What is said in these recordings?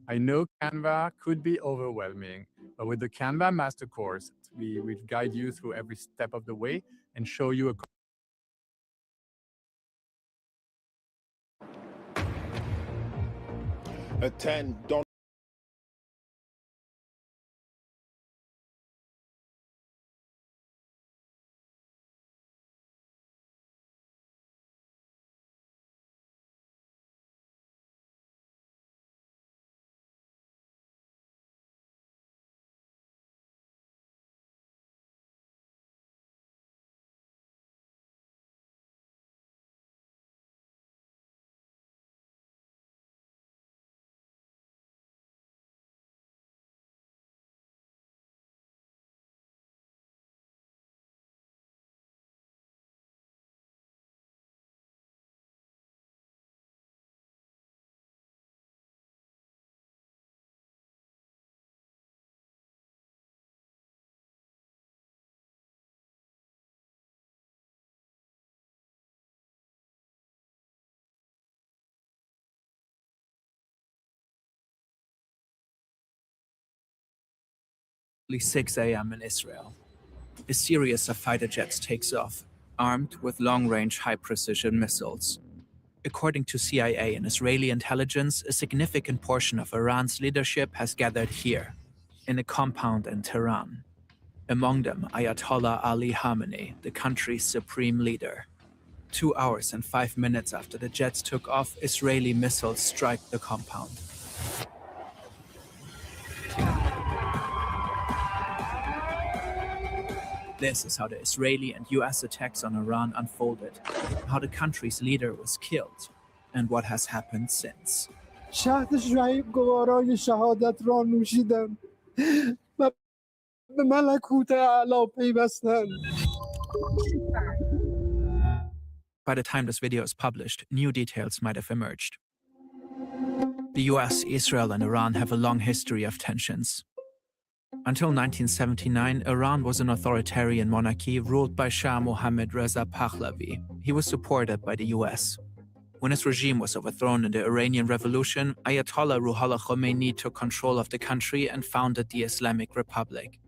I know Canva could be overwhelming, but with the Canva Master Course, we guide you through every step of the way and show you a Attend. Don't. At 6 a.m. in Israel. A series of fighter jets takes off, armed with long-range high-precision missiles. According to CIA and Israeli intelligence, a significant portion of Iran's leadership has gathered here, in a compound in Tehran. Among them, Ayatollah Ali Khamenei, the country's supreme leader. 2 hours and 5 minutes after the jets took off, Israeli missiles strike the compound. This is how the Israeli and US attacks on Iran unfolded, how the country's leader was killed, and what has happened since. شهد شعیب گوارای شهادت را نوشیدم و به ملکوت اعلی پیوستند. By the time this video is published, new details might have emerged. The US, Israel, and Iran have a long history of tensions. Until 1979, Iran was an authoritarian monarchy ruled by Shah Mohammad Reza Pahlavi. He was supported by the US. When his regime was overthrown in the Iranian Revolution, Ayatollah Ruhollah Khomeini took control of the country and founded the Islamic Republic.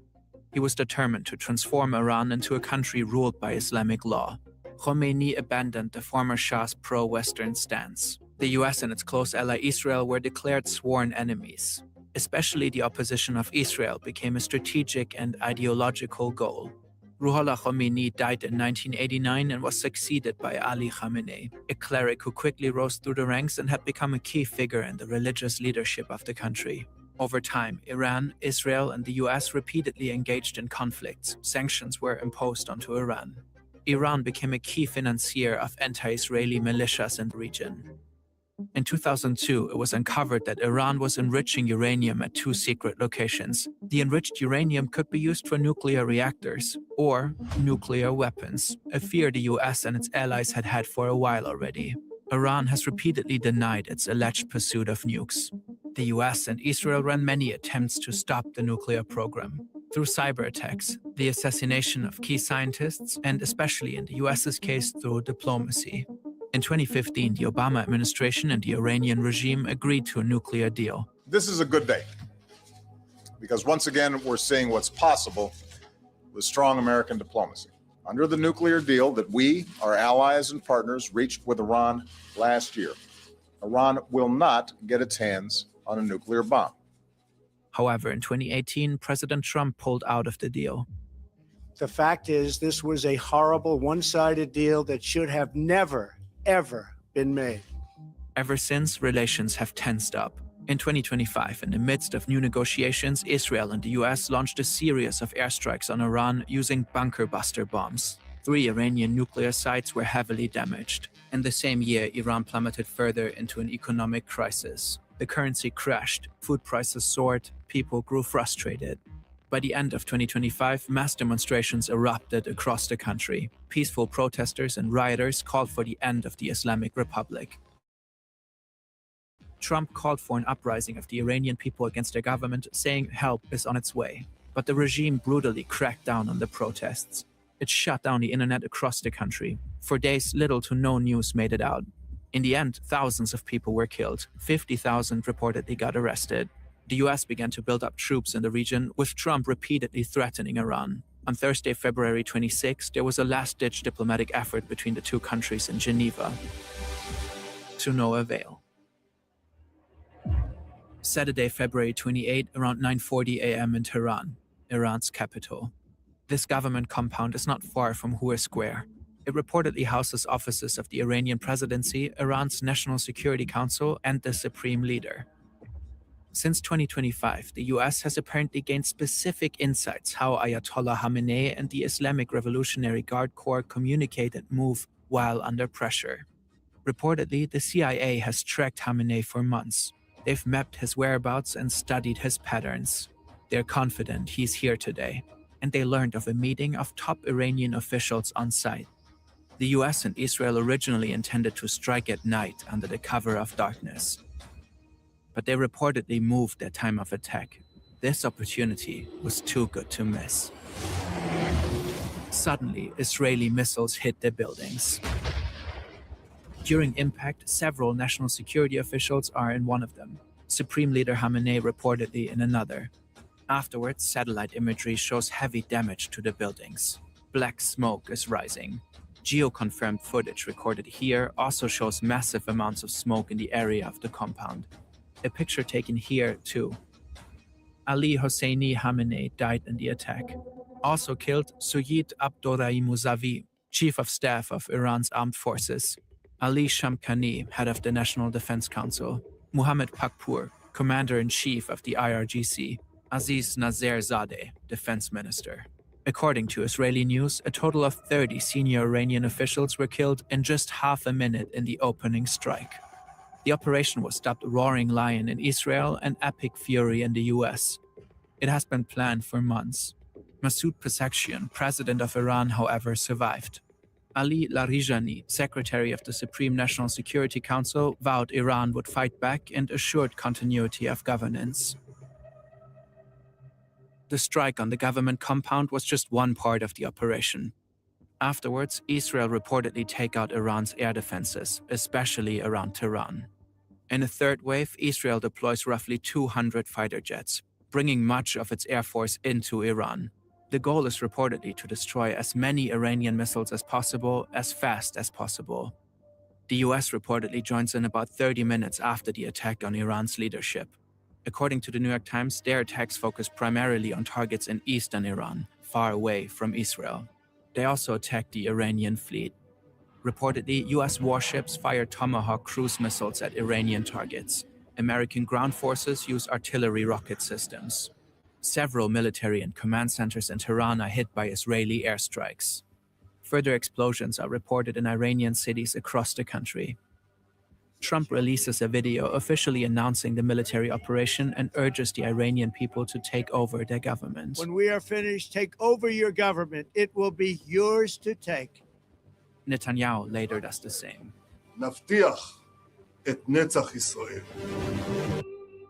He was determined to transform Iran into a country ruled by Islamic law. Khomeini abandoned the former Shah's pro-Western stance. The US and its close ally Israel were declared sworn enemies. Especially the opposition of Israel became a strategic and ideological goal. Ruhollah Khomeini died in 1989 and was succeeded by Ali Khamenei, a cleric who quickly rose through the ranks and had become a key figure in the religious leadership of the country. Over time, Iran, Israel, and the US repeatedly engaged in conflicts. Sanctions were imposed onto Iran. Iran became a key financier of anti-Israeli militias in the region. In 2002, it was uncovered that Iran was enriching uranium at 2 secret locations. The enriched uranium could be used for nuclear reactors or nuclear weapons, a fear the US and its allies had had for a while already. Iran has repeatedly denied its alleged pursuit of nukes. The US and Israel ran many attempts to stop the nuclear program. Through cyber attacks, the assassination of key scientists, and especially in the US's case through diplomacy. In 2015, the Obama administration and the Iranian regime agreed to a nuclear deal. This is a good day because once again, we're seeing what's possible with strong American diplomacy. Under the nuclear deal that we, our allies and partners, reached with Iran last year, Iran will not get its hands on a nuclear bomb. However, in 2018, President Trump pulled out of the deal. The fact is, this was a horrible one-sided deal that should have never, ever been made. Ever since, relations have tensed up. In 2025, in the midst of new negotiations, Israel and the US launched a series of airstrikes on Iran using bunker buster bombs. 3 Iranian nuclear sites were heavily damaged. In the same year, Iran plummeted further into an economic crisis. The currency crashed, food prices soared, people grew frustrated. By the end of 2025, mass demonstrations erupted across the country. Peaceful protesters and rioters called for the end of the Islamic Republic. Trump called for an uprising of the Iranian people against their government, saying help is on its way. But the regime brutally cracked down on the protests. It shut down the internet across the country. For days, little to no news made it out. In the end, thousands of people were killed, 50,000 reportedly got arrested. The US began to build up troops in the region, with Trump repeatedly threatening Iran. On Thursday, February 26, there was a last-ditch diplomatic effort between the two countries in Geneva. To no avail. Saturday, February 28, around 9:40 a.m. in Tehran, Iran's capital. This government compound is not far from Hur Square. It reportedly houses offices of the Iranian presidency, Iran's National Security Council, and the supreme leader. Since 2025, the US has apparently gained specific insights how Ayatollah Khamenei and the Islamic Revolutionary Guard Corps communicate and move while under pressure. Reportedly, the CIA has tracked Khamenei for months. They've mapped his whereabouts and studied his patterns. They're confident he's here today, and they learned of a meeting of top Iranian officials on site. The US and Israel originally intended to strike at night under the cover of darkness, but they reportedly moved their time of attack. This opportunity was too good to miss. Suddenly, Israeli missiles hit their buildings. During impact, several national security officials are in one of them. Supreme Leader Khamenei reportedly in another. Afterwards, satellite imagery shows heavy damage to the buildings. Black smoke is rising. Geo-confirmed footage recorded here also shows massive amounts of smoke in the area of the compound. A picture taken here, too. Ali Hosseini Khamenei died in the attack. Also killed, Sayyid Abdurrahim Mousavi, Chief of Staff of Iran's armed forces. Ali Shamkhani, head of the National Defense Council. Mohammad Pakpour, Commander-in-Chief of the IRGC. Aziz Nazerzadeh, Defense Minister. According to Israeli news, a total of 30 senior Iranian officials were killed in just half a minute in the opening strike. The operation was dubbed Roaring Lion in Israel and Epic Fury in the US. It has been planned for months. Masoud Pezeshkian, president of Iran, however, survived. Ali Larijani, secretary of the Supreme National Security Council, vowed Iran would fight back and assured continuity of governance. The strike on the government compound was just one part of the operation. Afterwards, Israel reportedly take out Iran's air defenses, especially around Tehran. In a third wave, Israel deploys roughly 200 fighter jets, bringing much of its air force into Iran. The goal is reportedly to destroy as many Iranian missiles as possible, as fast as possible. The US reportedly joins in about 30 minutes after the attack on Iran's leadership. According to the New York Times, their attacks focus primarily on targets in eastern Iran, far away from Israel. They also attacked the Iranian fleet. Reportedly, US warships fired Tomahawk cruise missiles at Iranian targets. American ground forces use artillery rocket systems. Several military and command centers in Tehran are hit by Israeli airstrikes. Further explosions are reported in Iranian cities across the country. Trump releases a video officially announcing the military operation and urges the Iranian people to take over their government. When we are finished, take over your government. It will be yours to take. Netanyahu later does the same. נבטיח את נצח ישראל.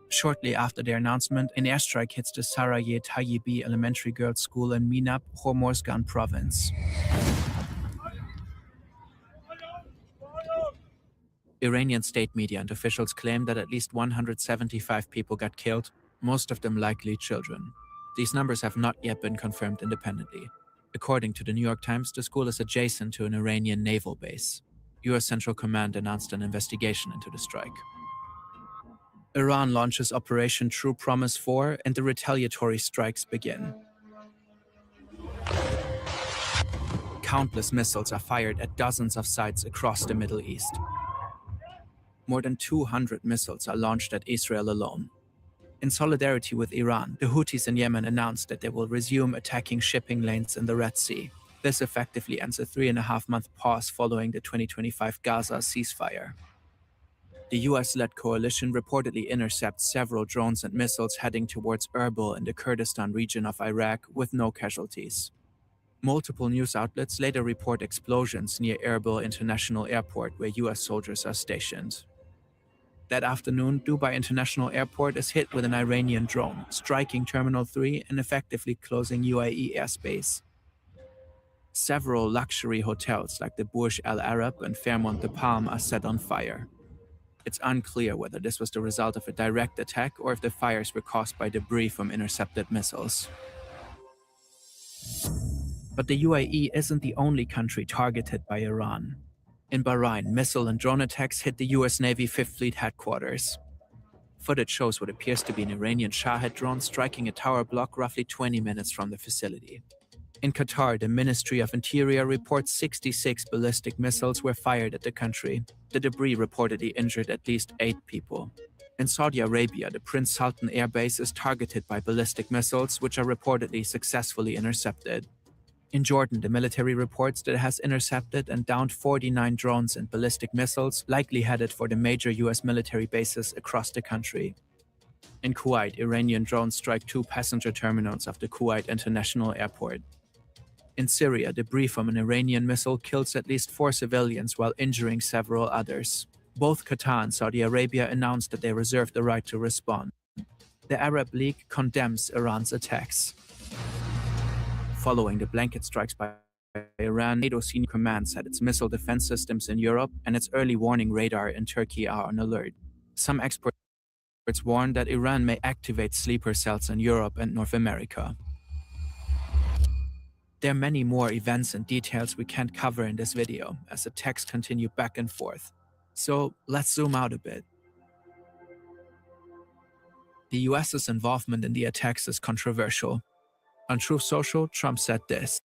Shortly after their announcement, an airstrike hits the Saraye Tayyibi Elementary Girls' School in Minab, Hormozgan province. Iranian state media and officials claim that at least 175 people got killed, most of them likely children. These numbers have not yet been confirmed independently. According to the New York Times, the school is adjacent to an Iranian naval base. US Central Command announced an investigation into the strike. Iran launches Operation True Promise 4 and the retaliatory strikes begin. Countless missiles are fired at dozens of sites across the Middle East. More than 200 missiles are launched at Israel alone. In solidarity with Iran, the Houthis in Yemen announced that they will resume attacking shipping lanes in the Red Sea. This effectively ends a 3.5-month pause following the 2025 Gaza ceasefire. The US-led coalition reportedly intercepts several drones and missiles heading towards Erbil in the Kurdistan region of Iraq with no casualties. Multiple news outlets later report explosions near Erbil International Airport where US soldiers are stationed. That afternoon, Dubai International Airport is hit with an Iranian drone, striking Terminal 3 and effectively closing UAE airspace. Several luxury hotels like the Burj Al Arab and Fairmont de Palm are set on fire. It's unclear whether this was the result of a direct attack or if the fires were caused by debris from intercepted missiles. But the UAE isn't the only country targeted by Iran. In Bahrain, missile and drone attacks hit the US Navy Fifth Fleet headquarters. Footage shows what appears to be an Iranian Shahed drone striking a tower block roughly 20 minutes from the facility. In Qatar, the Ministry of Interior reports 66 ballistic missiles were fired at the country. The debris reportedly injured at least 8 people. In Saudi Arabia, the Prince Sultan Air Base is targeted by ballistic missiles, which are reportedly successfully intercepted. In Jordan, the military reports that it has intercepted and downed 49 drones and ballistic missiles, likely headed for the major US military bases across the country. In Kuwait, Iranian drones strike 2 passenger terminals of the Kuwait International Airport. In Syria, debris from an Iranian missile kills at least 4 civilians while injuring several others. Both Qatar and Saudi Arabia announced that they reserve the right to respond. The Arab League condemns Iran's attacks. Following the blanket strikes by Iran, NATO senior command said its missile defense systems in Europe and its early warning radar in Turkey are on alert. Some experts warn that Iran may activate sleeper cells in Europe and North America. There are many more events and details we can't cover in this video, as the texts continue back and forth. So let's zoom out a bit. The US's involvement in the attacks is controversial. On Truth Social, Trump said this: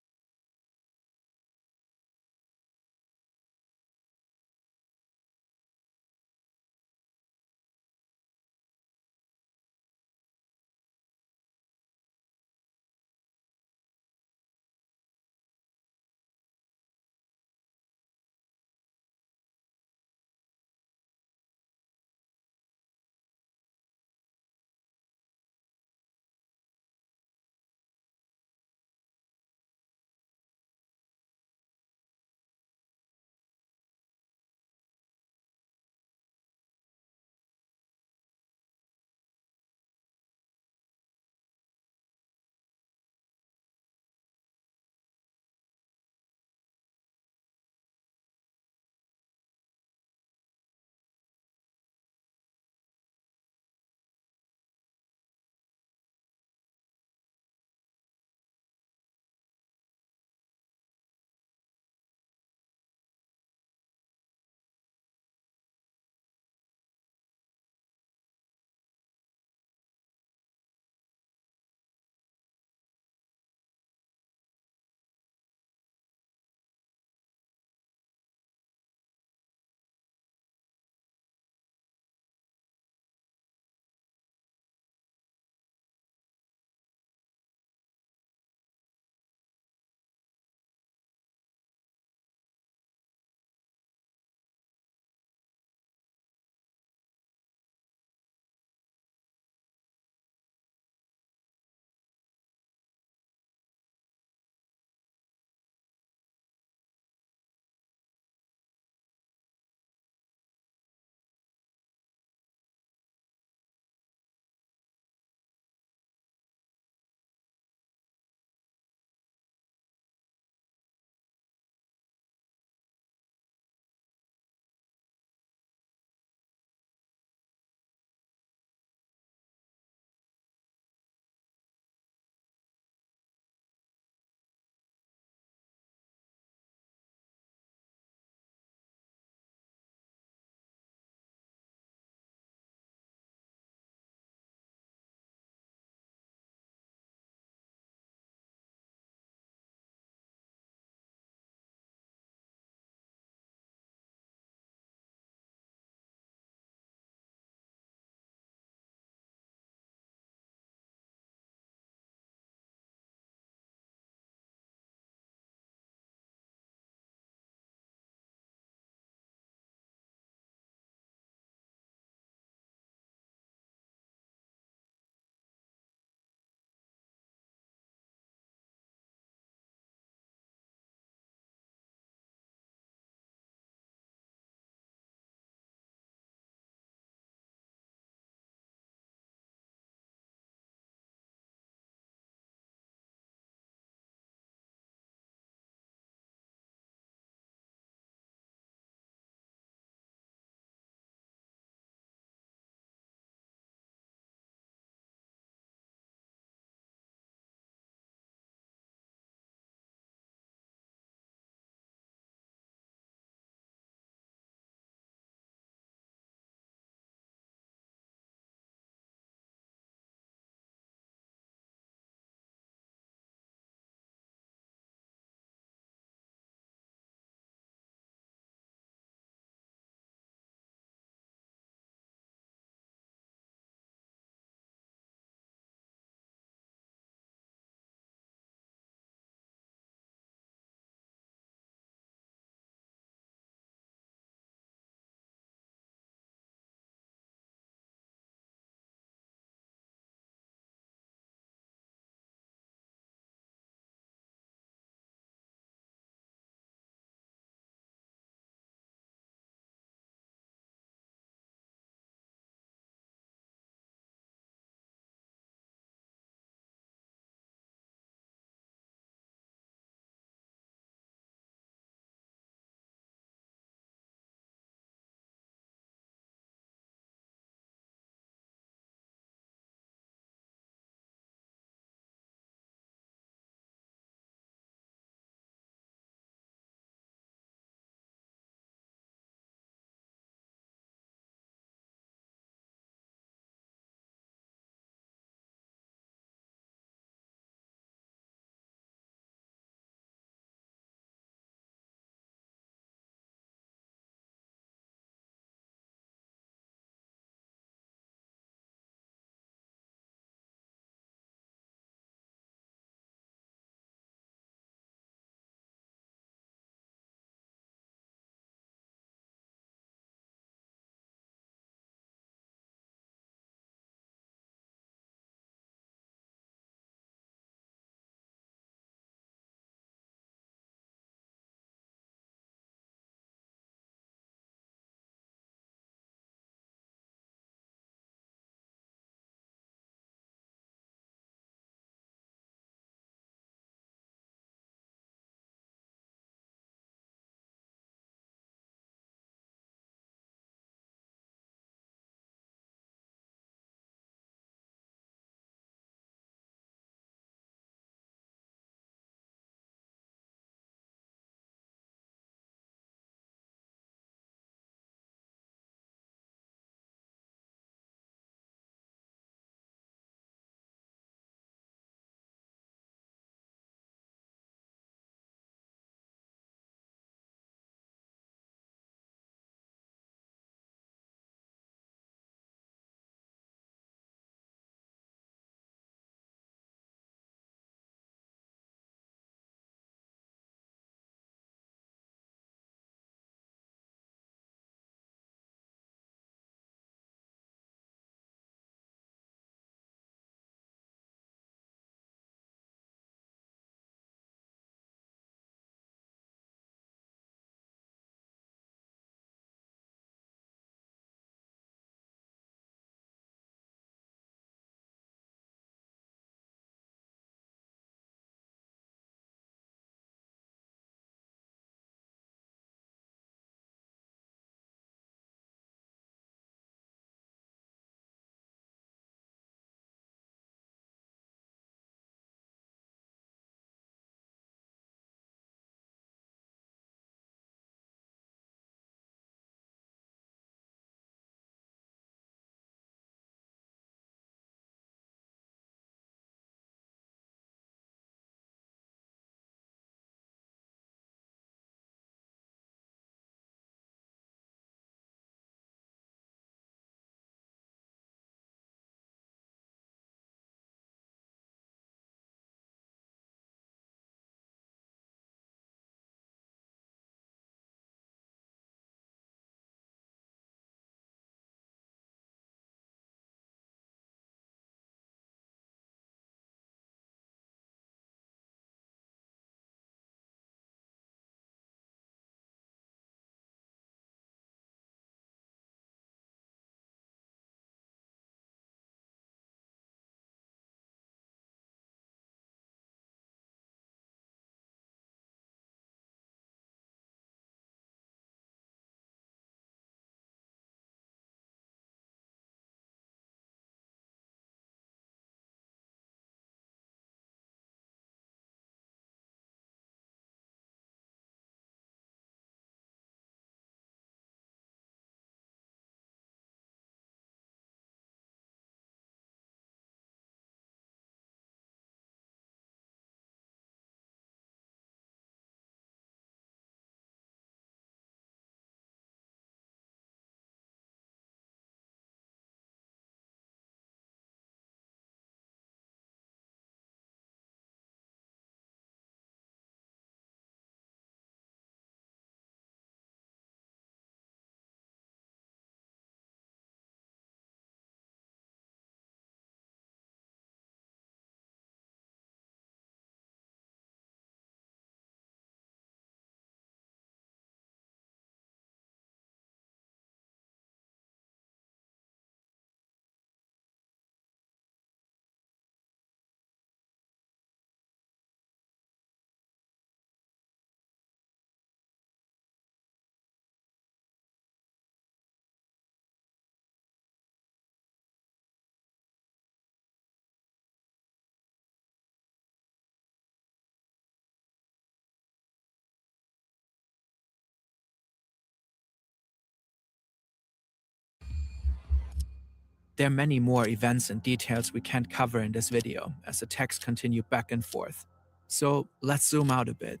There are many more events and details we can't cover in this video as the texts continue back and forth. So let's zoom out a bit.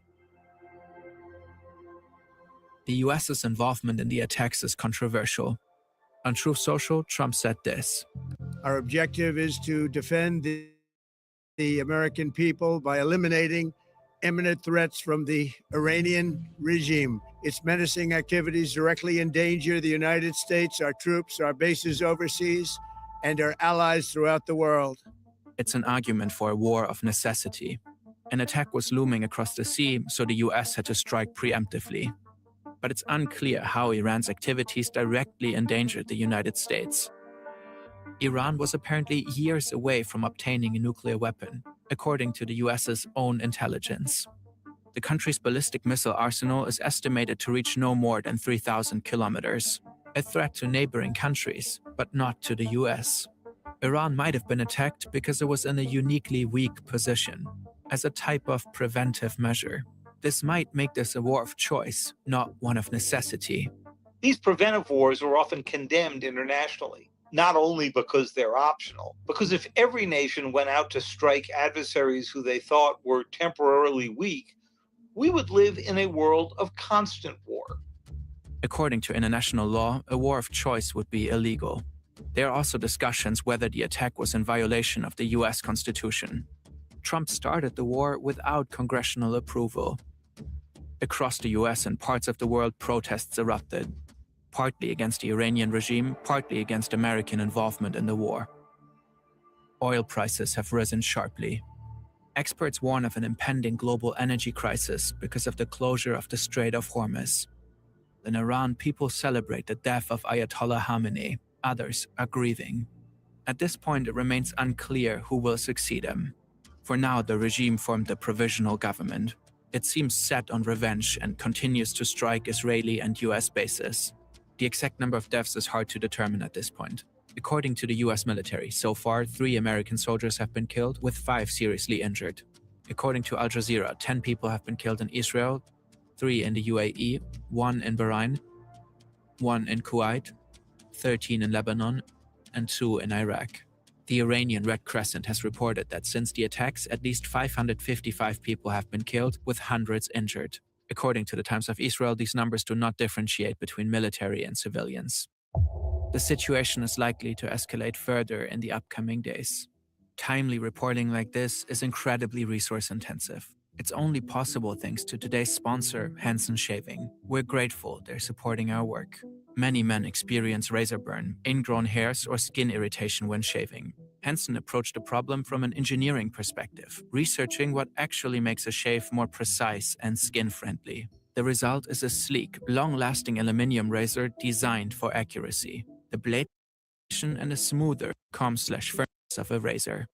The US's involvement in the attacks is controversial. On Truth Social, Trump said this: Our objective is to defend the American people by eliminating imminent threats from the Iranian regime. Its menacing activities directly endanger the United States, our troops, our bases overseas, and our allies throughout the world. It's an argument for a war of necessity. An attack was looming across the sea, so the US had to strike preemptively. But it's unclear how Iran's activities directly endangered the United States. Iran was apparently years away from obtaining a nuclear weapon, according to the US's own intelligence. The country's ballistic missile arsenal is estimated to reach no more than 3,000 kilometers, a threat to neighboring countries, but not to the US. Iran might have been attacked because it was in a uniquely weak position, as a type of preventive measure. This might make this a war of choice, not one of necessity. These preventive wars are often condemned internationally, not only because they're optional, because if every nation went out to strike adversaries who they thought were temporarily weak, we would live in a world of constant war. According to international law, a war of choice would be illegal. There are also discussions whether the attack was in violation of the US Constitution. Trump started the war without congressional approval. Across the US and parts of the world, protests erupted, partly against the Iranian regime, partly against American involvement in the war. Oil prices have risen sharply. Experts warn of an impending global energy crisis because of the closure of the Strait of Hormuz. In Iran, people celebrate the death of Ayotollah Khamenei. Others are grieving. At this point, it remains unclear who will succeed him. For now, the regime formed a provisional government. It seems set on revenge and continues to strike Israeli and US bases. The exact number of deaths is hard to determine at this point. According to the US military, so far 3 American soldiers have been killed, with 5 seriously injured. According to Al Jazeera, 10 people have been killed in Israel, 3 in the UAE, 1 in Bahrain, 1 in Kuwait, 13 in Lebanon, and 2 in Iraq. The Iranian Red Crescent has reported that since the attacks, at least 555 people have been killed, with hundreds injured. According to the Times of Israel, these numbers do not differentiate between military and civilians. The situation is likely to escalate further in the upcoming days. Timely reporting like this is incredibly resource-intensive. It's only possible thanks to today's sponsor, Hansen Shaving. We're grateful they're supporting our work. Many men experience razor burn, ingrown hairs, or skin irritation when shaving. Hansen approached the problem from an engineering perspective, researching what actually makes a shave more precise and skin-friendly. The result is a sleek, long-lasting aluminum razor designed for accuracy. The blade and a smoother, calm/firmness of a razor.